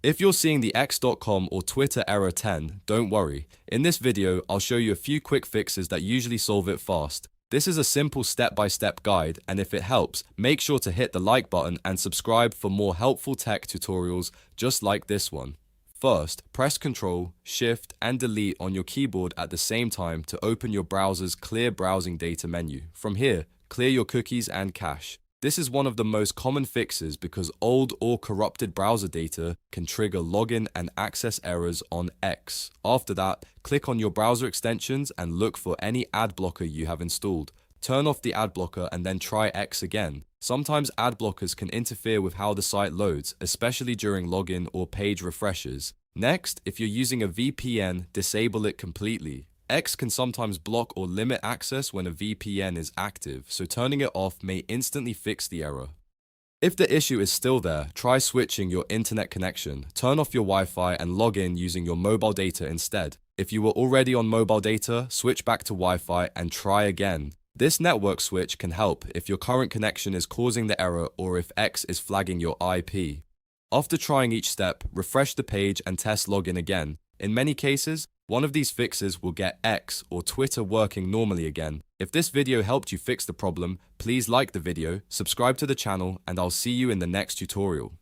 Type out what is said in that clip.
If you're seeing the x.com or Twitter error 10, don't worry. In this video, I'll show you a few quick fixes that usually solve it fast. This is a simple step-by-step guide, and if it helps, make sure to hit the like button and subscribe for more helpful tech tutorials just like this one. First, press Ctrl, Shift, and Delete on your keyboard at the same time to open your browser's Clear Browsing Data menu. From here, clear your cookies and cache. This is one of the most common fixes because old or corrupted browser data can trigger login and access errors on X. After that, click on your browser extensions and look for any ad blocker you have installed. Turn off the ad blocker and then try X again. Sometimes ad blockers can interfere with how the site loads, especially during login or page refreshes. Next, if you're using a VPN, disable it completely. X can sometimes block or limit access when a VPN is active, so turning it off may instantly fix the error. If the issue is still there, try switching your internet connection. Turn off your Wi-Fi and log in using your mobile data instead. If you were already on mobile data, switch back to Wi-Fi and try again. This network switch can help if your current connection is causing the error or if X is flagging your IP. After trying each step, refresh the page and test login again. In many cases, one of these fixes will get X or Twitter working normally again. If this video helped you fix the problem, please like the video, subscribe to the channel, and I'll see you in the next tutorial.